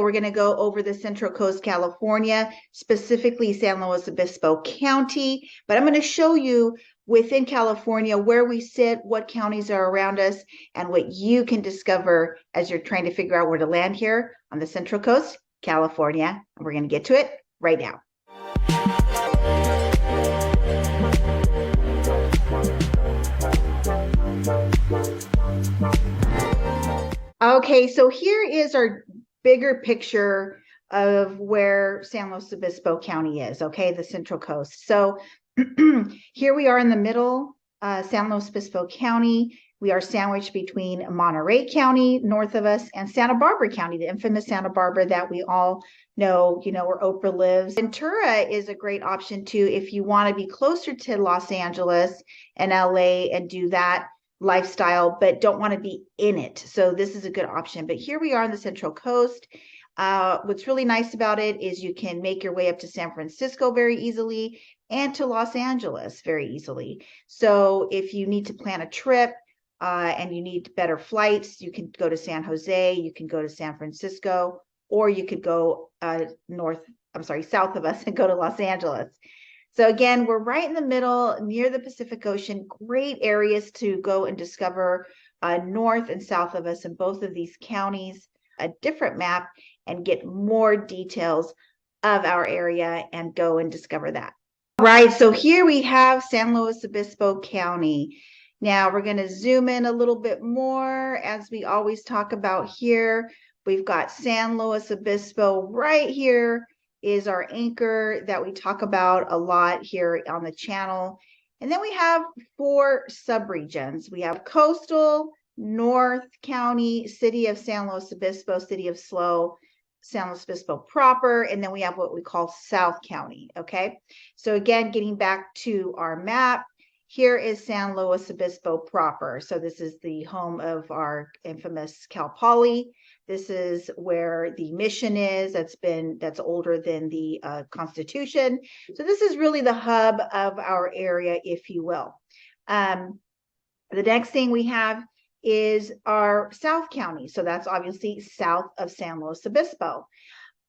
We're going to go over the Central Coast, California, specifically San Luis Obispo County, but I'm going to show you within California where we sit, what counties are around us, and what you can discover as you're trying to figure out where to land here on the Central Coast, California. And we're going to get to it right now. Okay, so here is our bigger picture of where San Luis Obispo County is, okay, the Central Coast. So here we are in the middle, San Luis Obispo County. We are sandwiched between Monterey County, north of us, and Santa Barbara County, the infamous Santa Barbara that we all know, where Oprah lives. Ventura is a great option too if you want to be closer to Los Angeles and LA and do that lifestyle, but don't want to be in it. So this is a good option. But here we are on the Central Coast. What's really nice about it is you can make your way up to San Francisco very easily and to Los Angeles very easily. So if you need to plan a trip and you need better flights, you can go to San Jose, you can go to San Francisco, or you could go south of us and go to Los Angeles. So again, we're right in the middle near the Pacific Ocean, great areas to go and discover north and south of us in both of these counties, a different map, and get more details of our area and go and discover that. All right, so here we have San Luis Obispo County. Now we're going to zoom in a little bit more as we always talk about here. We've got San Luis Obispo right here is our anchor that we talk about a lot here on the channel. And then we have 4 subregions. We have Coastal, North County, City of San Luis Obispo, City of SLO, San Luis Obispo proper, and then we have what we call South County, okay? So again, getting back to our map, here is San Luis Obispo proper. So this is the home of our infamous Cal Poly. This is where the mission is. That's older than the Constitution. So this is really the hub of our area, if you will. The next thing we have is our South County. So that's obviously south of San Luis Obispo.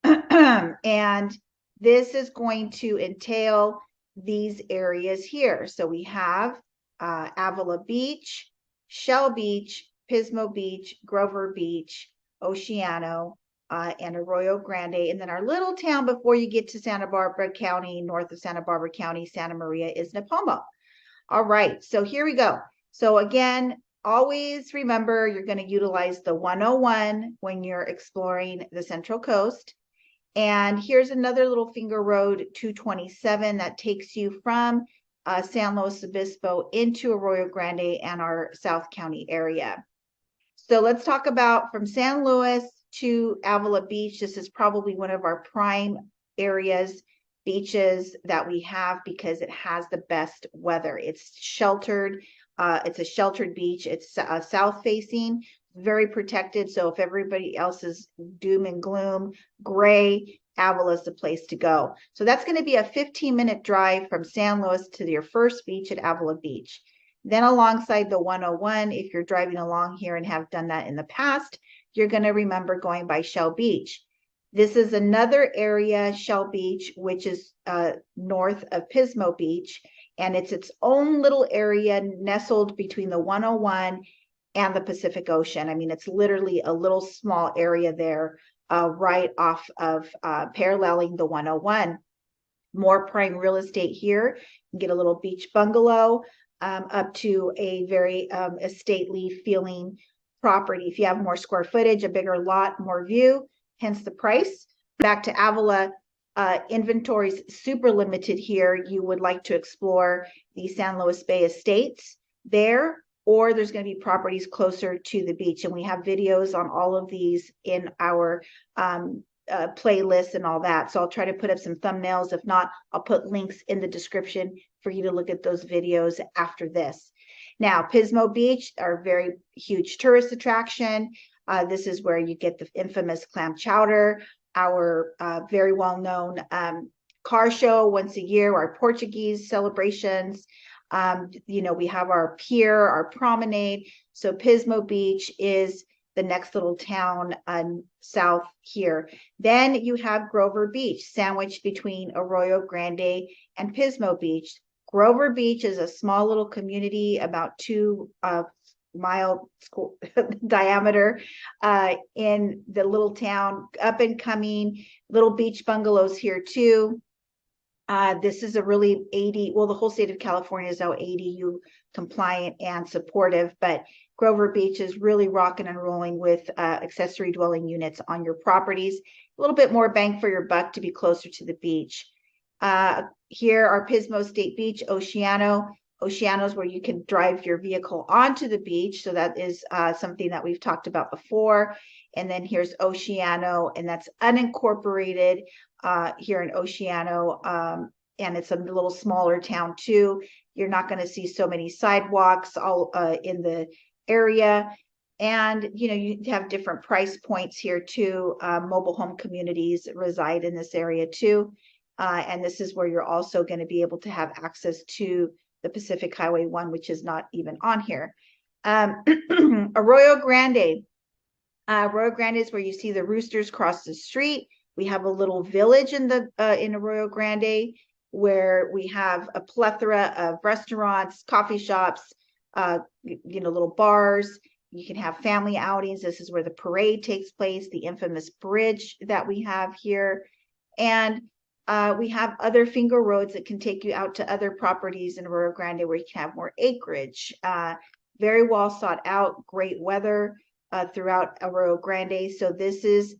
And this is going to entail these areas here. So we have Avila Beach, Shell Beach, Pismo Beach, Grover Beach, Oceano, and Arroyo Grande. And then our little town before you get to Santa Barbara County, north of Santa Barbara County, Santa Maria, is Nipomo. All right, so here we go. So again, always remember you're going to utilize the 101 when you're exploring the Central Coast. And here's another little finger road, 227, that takes you from San Luis Obispo into Arroyo Grande and our South County area. So let's talk about from San Luis to Avila Beach. This is probably one of our prime areas, beaches that we have because it has the best weather. It's sheltered. It's a sheltered beach. It's south facing, very protected. So if everybody else is doom and gloom, gray, Avila is the place to go. So that's going to be a 15-minute drive from San Luis to your first beach at Avila Beach. Then alongside the 101, if you're driving along here and have done that in the past, you're going to remember going by Shell Beach. This is another area, Shell Beach, which is north of Pismo Beach, and it's its own little area nestled between the 101 and the Pacific Ocean. I mean, it's literally a little small area there right off of paralleling the 101. More prime real estate here. You can get a little beach bungalow up to a very estately feeling property. If you have more square footage, a bigger lot, more view, hence the price. Back to Avila, inventory's super limited here. You would like to explore the San Luis Bay Estates there, or there's going to be properties closer to the beach. And we have videos on all of these in our playlist and all that. So I'll try to put up some thumbnails. If not, I'll put links in the description for you to look at those videos after this. Now, Pismo Beach, our very huge tourist attraction. This is where you get the infamous clam chowder, our very well-known car show once a year, our Portuguese celebrations. We have our pier, our promenade. So Pismo Beach is the next little town south here. Then you have Grover Beach, sandwiched between Arroyo Grande and Pismo Beach. Grover Beach is a small little community, about 2-mile diameter in the little town, up and coming, little beach bungalows here too. This is a really the whole state of California is now ADU compliant and supportive, but Grover Beach is really rocking and rolling with accessory dwelling units on your properties. A little bit more bang for your buck to be closer to the beach. Here are Pismo State Beach, Oceano. Oceano is where you can drive your vehicle onto the beach. So that is something that we've talked about before. And then here's Oceano, and that's unincorporated here in Oceano. And it's a little smaller town too. You're not going to see so many sidewalks all in the area. And, you have different price points here too. Mobile home communities reside in this area too. And this is where you're also going to be able to have access to the Pacific Highway 1, which is not even on here. Arroyo Grande. Arroyo Grande is where you see the roosters cross the street. We have a little village in Arroyo Grande where we have a plethora of restaurants, coffee shops, little bars. You can have family outings. This is where the parade takes place, the infamous bridge that we have here. And we have other finger roads that can take you out to other properties in Arroyo Grande where you can have more acreage. Very well sought out, great weather throughout Arroyo Grande. So this is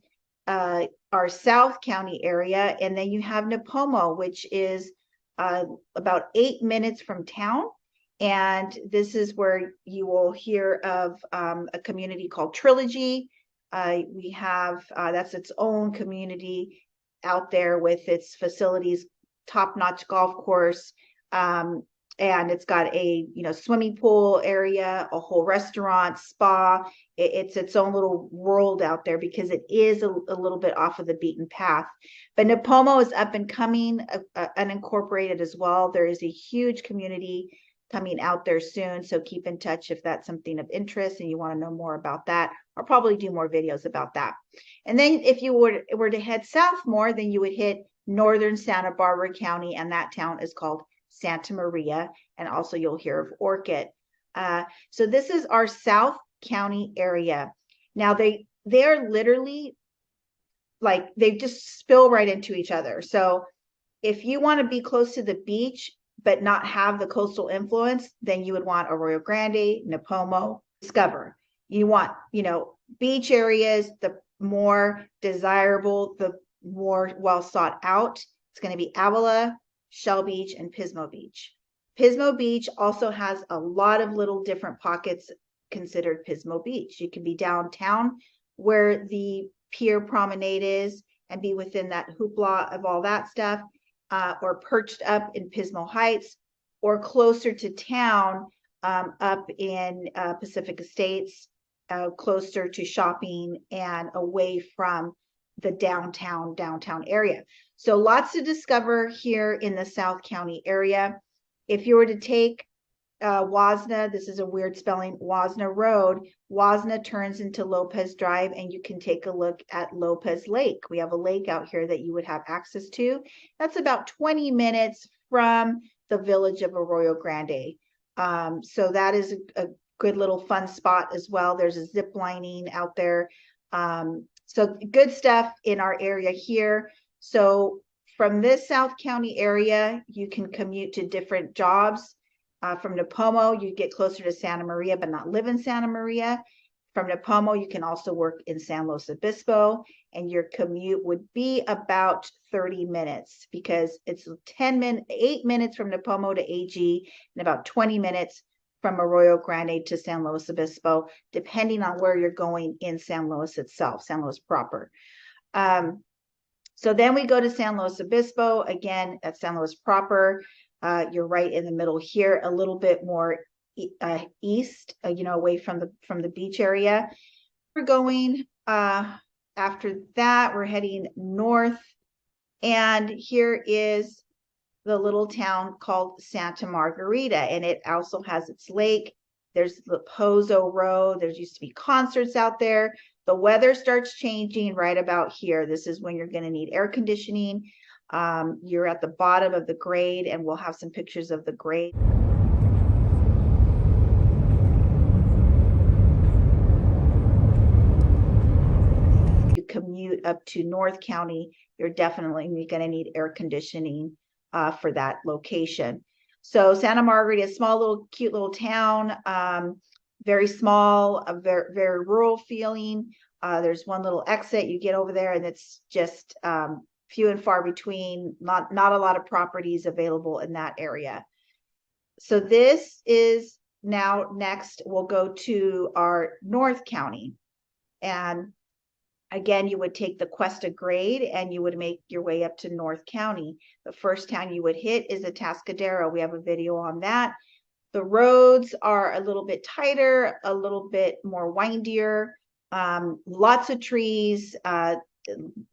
our South County area. And then you have Nipomo, which is about 8 minutes from town. And this is where you will hear of a community called Trilogy. We have, that's its own community out there with its facilities, top-notch golf course, and it's got a swimming pool area, a whole restaurant, spa. It's its own little world out there because it is a little bit off of the beaten path. But Nipomo is up and coming, unincorporated as well. There is a huge community coming out there soon, so keep in touch if that's something of interest and you want to know more about that. I'll probably do more videos about that. And then if you were to head south more, then you would hit northern Santa Barbara County, and that town is called Santa Maria, and also you'll hear of Orchid. So this is our South County area. Now they are literally like they just spill right into each other. So if you want to be close to the beach but not have the coastal influence, then you would want Arroyo Grande, Nipomo, Discover. You want, beach areas, the more desirable, the more well sought out. It's going to be Avila, Shell Beach, and Pismo Beach. Pismo Beach also has a lot of little different pockets considered Pismo Beach. You can be downtown where the pier promenade is and be within that hoopla of all that stuff. Or perched up in Pismo Heights, or closer to town up in Pacific Estates, closer to shopping and away from the downtown area. So lots to discover here in the South County area. If you were to take Wasna, this is a weird spelling, Wasna Road, Wasna turns into Lopez Drive, and you can take a look at Lopez Lake. We have a lake out here that you would have access to. That's about 20 minutes from the village of Arroyo Grande. So that is a good little fun spot as well. There's a zip lining out there. So good stuff in our area here. So from this South County area, you can commute to different jobs. From Nipomo, you get closer to Santa Maria, but not live in Santa Maria. From Nipomo, you can also work in San Luis Obispo, and your commute would be about 30 minutes because it's 8 minutes from Nipomo to AG and about 20 minutes from Arroyo Grande to San Luis Obispo, depending on where you're going in San Luis itself, San Luis proper. So then we go to San Luis Obispo, again, at San Luis proper. You're right in the middle here, a little bit more east, away from the beach area. We're going, after that, we're heading north. And here is the little town called Santa Margarita. And it also has its lake There's the Pozo Road. There used to be concerts out there. The weather starts changing right about here. This is when you're going to need air conditioning. You're at the bottom of the grade, and we'll have some pictures of the grade. You commute up to North County, you're definitely going to need air conditioning for that location. So Santa Margarita, a small little cute little town, very small, a very, very rural feeling. There's one little exit, you get over there, and it's just few and far between, not a lot of properties available in that area. So this is now next, we'll go to our North County. And again, you would take the Cuesta grade and you would make your way up to North County. The first town you would hit is Atascadero. We have a video on that. The roads are a little bit tighter, a little bit more windier, lots of trees,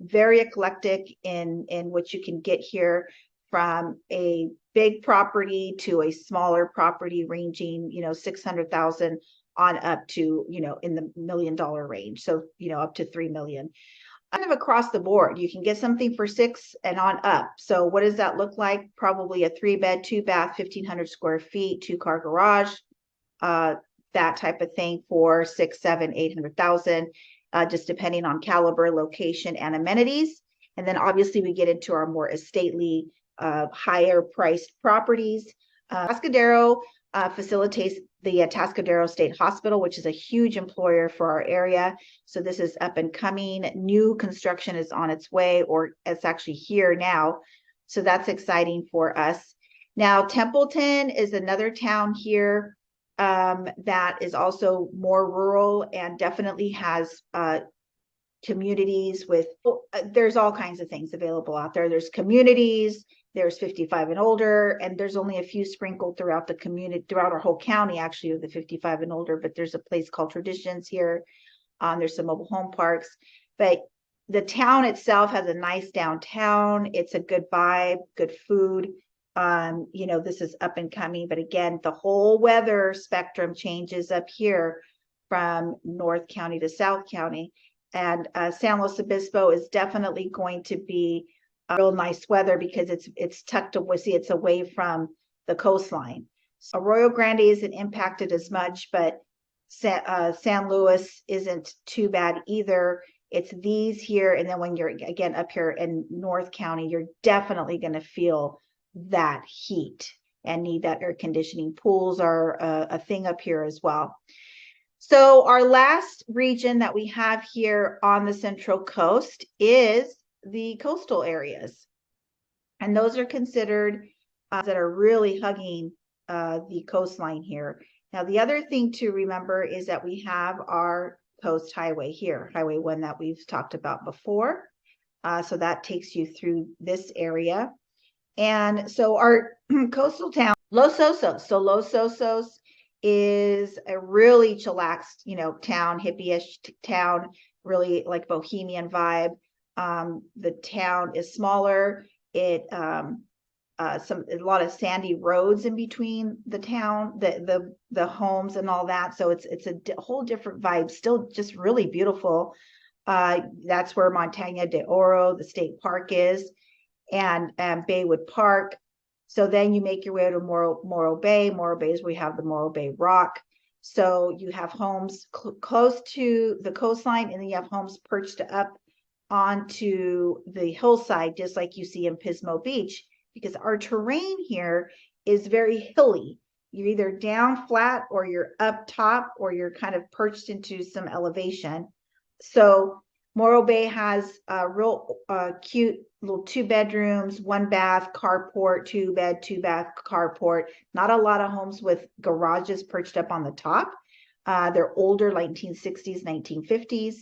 very eclectic in what you can get here, from a big property to a smaller property ranging, 600,000 on up to, in the $1 million range. So, up to 3 million. Kind of across the board, you can get something for 6 and on up. So what does that look like? Probably a 3-bed, 2-bath, 1,500 square feet, 2-car garage, that type of thing for 6, 7, 800,000, just depending on caliber, location, and amenities. And then obviously we get into our more estately, higher priced properties. Atascadero facilitates the Atascadero State Hospital, which is a huge employer for our area. So this is up and coming. New construction is on its way, or it's actually here now. So that's exciting for us. Now, Templeton is another town here that is also more rural and definitely has communities with, there's all kinds of things available out there. There's communities, there's 55 and older, and there's only a few sprinkled throughout the community, throughout our whole county, actually, of the 55 and older, but there's a place called Traditions here. There's some mobile home parks, but the town itself has a nice downtown. It's a good vibe, good food. This is up and coming, but again, the whole weather spectrum changes up here from North County to South County. And San Luis Obispo is definitely going to be real nice weather because it's tucked away. See, it's away from the coastline. So Arroyo Grande isn't impacted as much, but San Luis isn't too bad either. It's these here, and then when you're again up here in North County, you're definitely going to feel that heat and need that air conditioning. Pools are a thing up here as well. So our last region that we have here on the Central Coast is the coastal areas. And those are considered that are really hugging the coastline here. Now, the other thing to remember is that we have our coast highway here, Highway 1 that we've talked about before. So that takes you through this area. And so our coastal town, Los Osos. So Los Osos is a really chillaxed, town, hippie-ish town, really like bohemian vibe. The town is smaller. A lot of sandy roads in between the town, the homes and all that. So it's a whole different vibe. Still just really beautiful. That's where Montaña de Oro, the state park, is, and Baywood Park. So then you make your way to Morro Bay. Morro Bay is where we have the Morro Bay Rock. So you have homes close to the coastline, and then you have homes perched up onto the hillside, just like you see in Pismo Beach, because our terrain here is very hilly. You're either down flat or you're up top or you're kind of perched into some elevation. So Morro Bay has a real cute little 2 bedrooms, 1 bath, carport, 2-bed, 2-bath carport. Not a lot of homes with garages perched up on the top. They're older, 1960s, 1950s.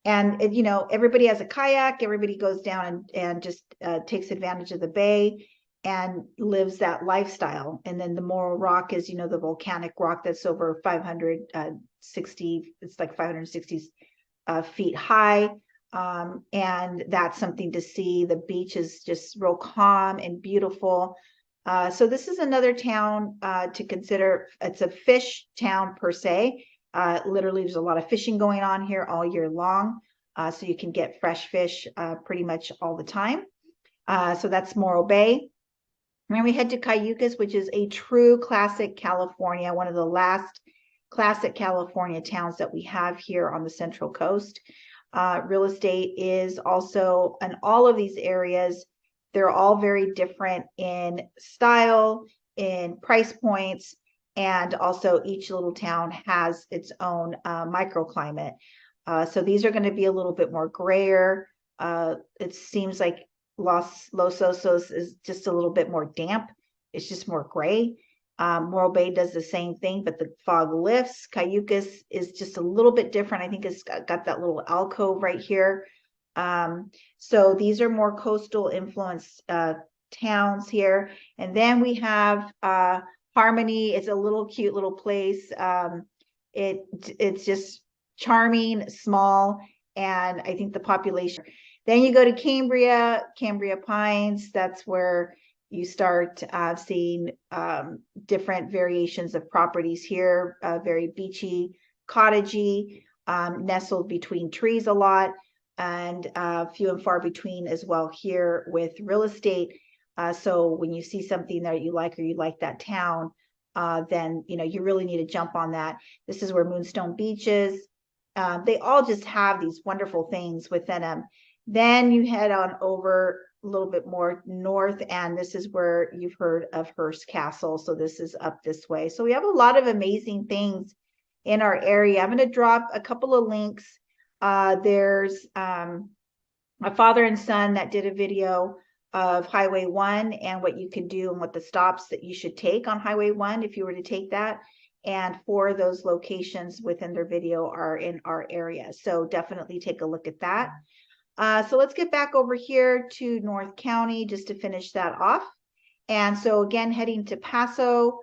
And everybody has a kayak. Everybody goes down and just takes advantage of the bay and lives that lifestyle. And then the Morro Rock is, the volcanic rock that's over 560. It's like 560 feet high. And that's something to see. The beach is just real calm and beautiful. So this is another town to consider. It's a fish town per se. Literally, there's a lot of fishing going on here all year long. So you can get fresh fish pretty much all the time. So that's Morro Bay. And then we head to Cayucas, which is a true classic California, one of the last classic California towns that we have here on the Central Coast. Real estate is also in all of these areas. They're all very different in style, in price points, and also each little town has its own microclimate. So these are going to be a little bit more grayer. It seems like Los Osos is just a little bit more damp. It's just more gray. Morro Bay does the same thing, but the fog lifts. Cayucas is just a little bit different. I think it's got that little alcove right here. So these are more coastal influence towns here. And then we have Harmony. It's a little cute little place. It's just charming, small, and I think the population. Then you go to Cambria Pines. That's where you start seeing different variations of properties here, very beachy, cottagey, nestled between trees a lot, and few and far between as well here with real estate. So when you see something that you like or you like that town, then you really need to jump on that. This is where Moonstone Beach is. They all just have these wonderful things within them. Then you head on over a little bit more north, and this is where you've heard of Hearst Castle. So this is up this way. So we have a lot of amazing things in our area. I'm going to drop a couple of links. There's a father and son that did a video of Highway 1 and what you can do and what the stops that you should take on Highway 1 if you were to take that. And 4 of those locations within their video are in our area. So definitely take a look at that. So let's get back over here to North County just to finish that off. And so again, heading to Paso,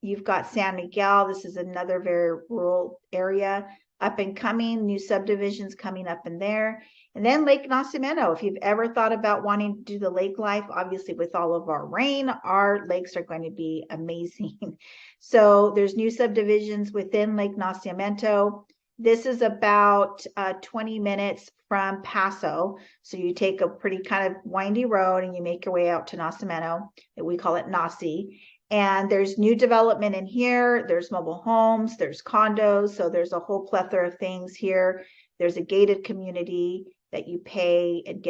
you've got San Miguel. This is another very rural area, up and coming, new subdivisions coming up in there. And then Lake Nacimiento. If you've ever thought about wanting to do the lake life, obviously with all of our rain, our lakes are going to be amazing. So there's new subdivisions within Lake Nacimiento. This is about 20 minutes from Paso. So you take a pretty kind of windy road and you make your way out to Nacimiento. We call it Nasi. And there's new development in here. There's mobile homes, there's condos. So there's a whole plethora of things here. There's a gated community that you pay and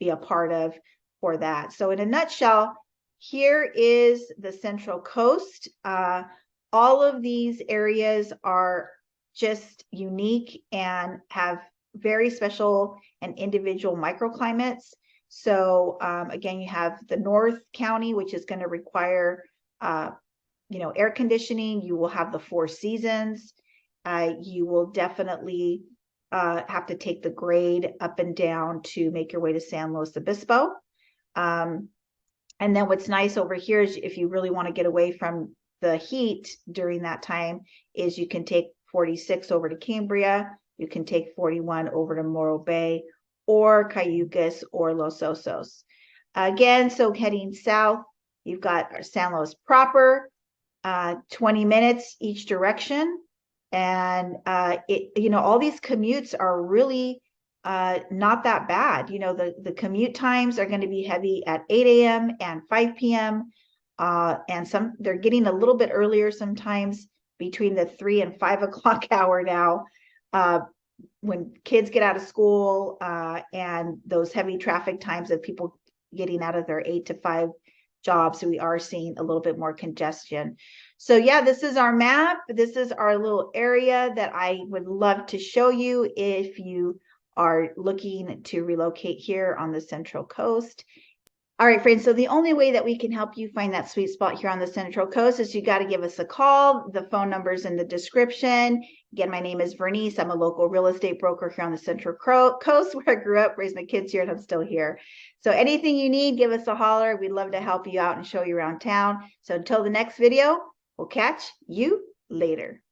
be a part of for that. So in a nutshell, here is the Central Coast. All of these areas are just unique and have very special and individual microclimates. So again, you have the North County, which is going to require air conditioning. You will have the 4 seasons. You will definitely have to take the grade up and down to make your way to San Luis Obispo. And then what's nice over here is if you really want to get away from the heat during that time is you can take 46 over to Cambria. You can take 41 over to Morro Bay or Cayucas or Los Osos. Again, so heading south, you've got San Luis proper, 20 minutes each direction. And all these commutes are really not that bad. The commute times are going to be heavy at 8 a.m. and 5 p.m. And they're getting a little bit earlier sometimes between the 3 and 5 o'clock hour now. When kids get out of school and those heavy traffic times of people getting out of their 8 to 5 jobs, so we are seeing a little bit more congestion. So yeah, this is our map. This is our little area that I would love to show you if you are looking to relocate here on the Central Coast. All right, friends, so the only way that we can help you find that sweet spot here on the Central Coast is you got to give us a call. The phone number's in the description. Again, my name is Vernice. I'm a local real estate broker here on the Central Coast where I grew up, raised my kids here, and I'm still here. So anything you need, give us a holler. We'd love to help you out and show you around town. So until the next video, we'll catch you later.